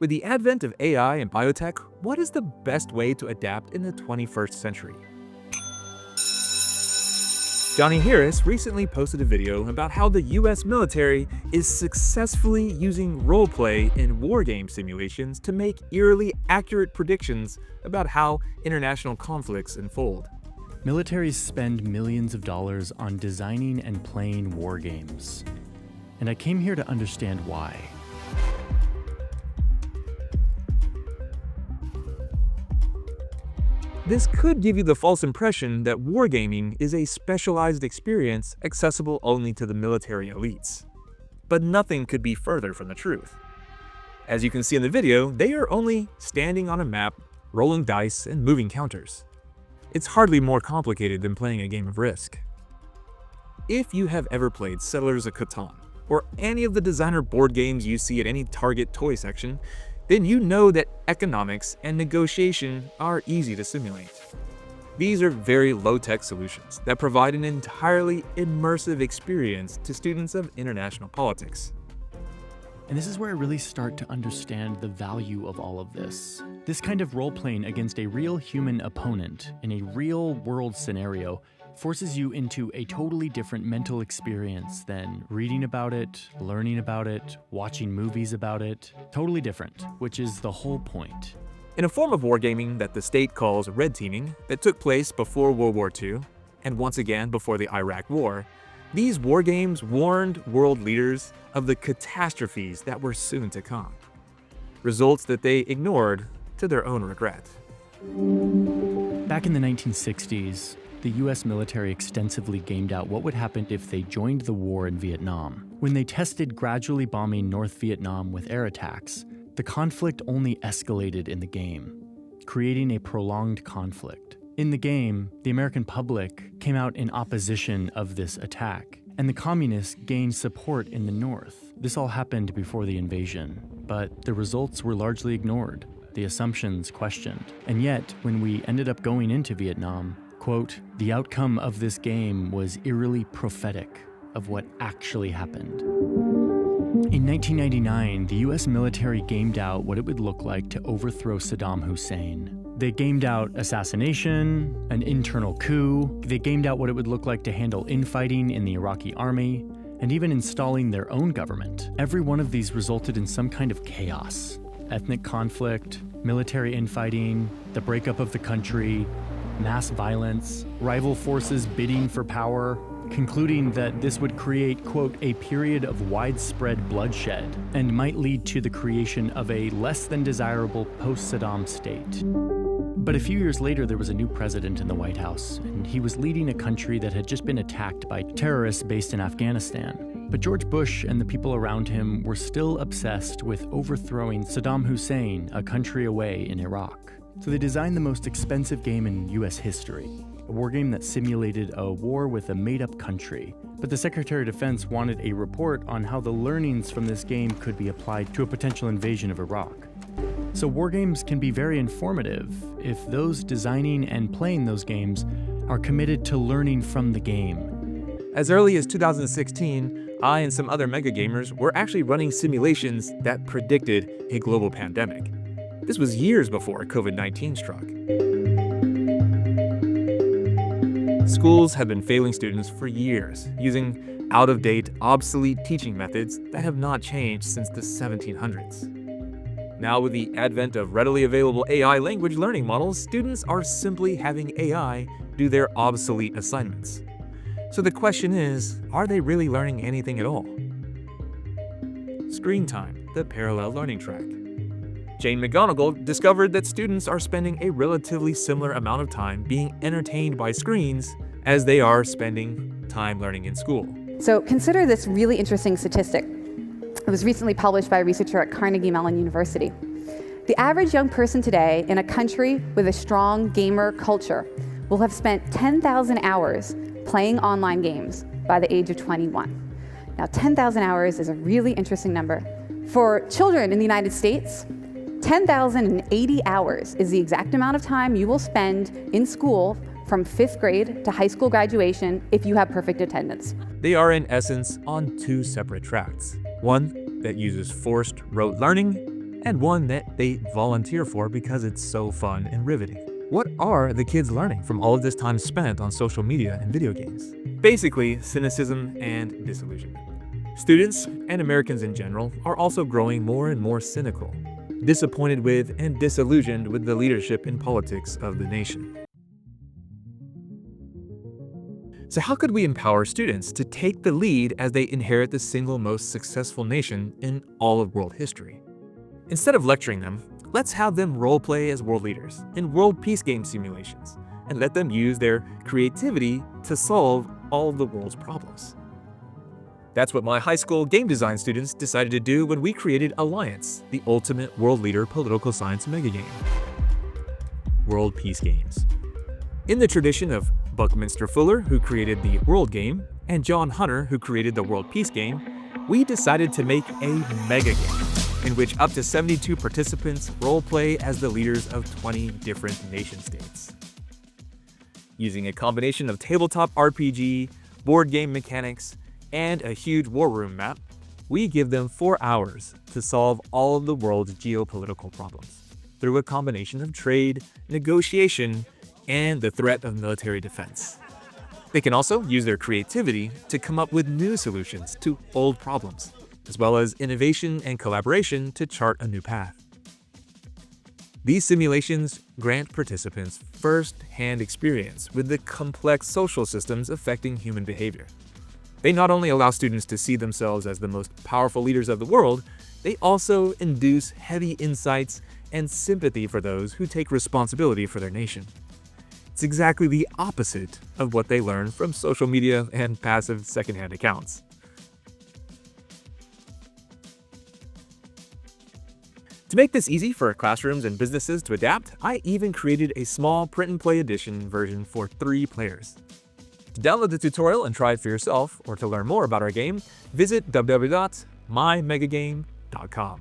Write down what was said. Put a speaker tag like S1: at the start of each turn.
S1: With the advent of AI and biotech, what is the best way to adapt in the 21st century? Johnny Harris recently posted a video about how the US military is successfully using roleplay in wargame simulations to make eerily accurate predictions about how international conflicts unfold.
S2: Militaries spend millions of dollars on designing and playing wargames. And I came here to understand why.
S1: This could give you the false impression that wargaming is a specialized experience accessible only to the military elites. But nothing could be further from the truth. As you can see in the video, they are only standing on a map, rolling dice, and moving counters. It's hardly more complicated than playing a game of Risk. If you have ever played Settlers of Catan, or any of the designer board games you see at any Target toy section, then you know that economics and negotiation are easy to simulate. These are very low-tech solutions that provide an entirely immersive experience to students of international politics.
S2: And this is where I really start to understand the value of all of this. This kind of role-playing against a real human opponent in a real-world scenario forces you into a totally different mental experience than reading about it, learning about it, watching movies about it. Totally different, which is the whole point.
S1: In a form of wargaming that the state calls red teaming, that took place before World War II, and once again before the Iraq War, these wargames warned world leaders of the catastrophes that were soon to come. Results that they ignored to their own regret.
S2: Back in the 1960s, the US military extensively gamed out what would happen if they joined the war in Vietnam. When they tested gradually bombing North Vietnam with air attacks, the conflict only escalated in the game, creating a prolonged conflict. In the game, the American public came out in opposition of this attack, and the communists gained support in the North. This all happened before the invasion, but the results were largely ignored, the assumptions questioned. And yet, when we ended up going into Vietnam, quote, the outcome of this game was eerily prophetic of what actually happened. In 1999, the US military gamed out what it would look like to overthrow Saddam Hussein. They gamed out assassination, an internal coup, they gamed out what it would look like to handle infighting in the Iraqi army, and even installing their own government. Every one of these resulted in some kind of chaos. Ethnic conflict, military infighting, the breakup of the country, mass violence, rival forces bidding for power, concluding that this would create, quote, a period of widespread bloodshed and might lead to the creation of a less than desirable post-Saddam state. But a few years later, there was a new president in the White House, and he was leading a country that had just been attacked by terrorists based in Afghanistan. But George Bush and the people around him were still obsessed with overthrowing Saddam Hussein, a country away in Iraq. So they designed the most expensive game in US history, a war game that simulated a war with a made-up country. But the Secretary of Defense wanted a report on how the learnings from this game could be applied to a potential invasion of Iraq. So war games can be very informative if those designing and playing those games are committed to learning from the game.
S1: As early as 2016, I and some other megagamers were actually running simulations that predicted a global pandemic. This was years before COVID-19 struck. Schools have been failing students for years, using out-of-date, obsolete teaching methods that have not changed since the 1700s. Now, with the advent of readily available AI language learning models, students are simply having AI do their obsolete assignments. So the question is, are they really learning anything at all? Screen time, the parallel learning track. Jane McGonigal discovered that students are spending a relatively similar amount of time being entertained by screens as they are spending time learning in school.
S3: So consider this really interesting statistic. It was recently published by a researcher at Carnegie Mellon University. The average young person today in a country with a strong gamer culture will have spent 10,000 hours playing online games by the age of 21. Now, 10,000 hours is a really interesting number. For children in the United States, 10,080 hours is the exact amount of time you will spend in school from 5th grade to high school graduation if you have perfect attendance.
S1: They are in essence on two separate tracks. One that uses forced rote learning, and one that they volunteer for because it's so fun and riveting. What are the kids learning from all of this time spent on social media and video games? Basically, cynicism and disillusionment. Students, and Americans in general, are also growing more and more cynical, disappointed with and disillusioned with the leadership and politics of the nation. So how could we empower students to take the lead as they inherit the single most successful nation in all of world history? Instead of lecturing them, let's have them role-play as world leaders in world peace game simulations, and let them use their creativity to solve all of the world's problems. That's what my high school game design students decided to do when we created Alliance, the ultimate world leader political science megagame. World Peace Games. In the tradition of Buckminster Fuller, who created the World Game, and John Hunter, who created the World Peace Game, we decided to make a megagame, in which up to 72 participants role-play as the leaders of 20 different nation-states. Using a combination of tabletop RPG, board game mechanics, and a huge war room map, we give them 4 hours to solve all of the world's geopolitical problems through a combination of trade, negotiation, and the threat of military defense. They can also use their creativity to come up with new solutions to old problems, as well as innovation and collaboration to chart a new path. These simulations grant participants first-hand experience with the complex social systems affecting human behavior. They not only allow students to see themselves as the most powerful leaders of the world, they also induce heavy insights and sympathy for those who take responsibility for their nation. It's exactly the opposite of what they learn from social media and passive secondhand accounts. To make this easy for classrooms and businesses to adapt, I even created a small print-and-play edition version for 3 players. To download the tutorial and try it for yourself, or to learn more about our game, visit www.mymegagame.com.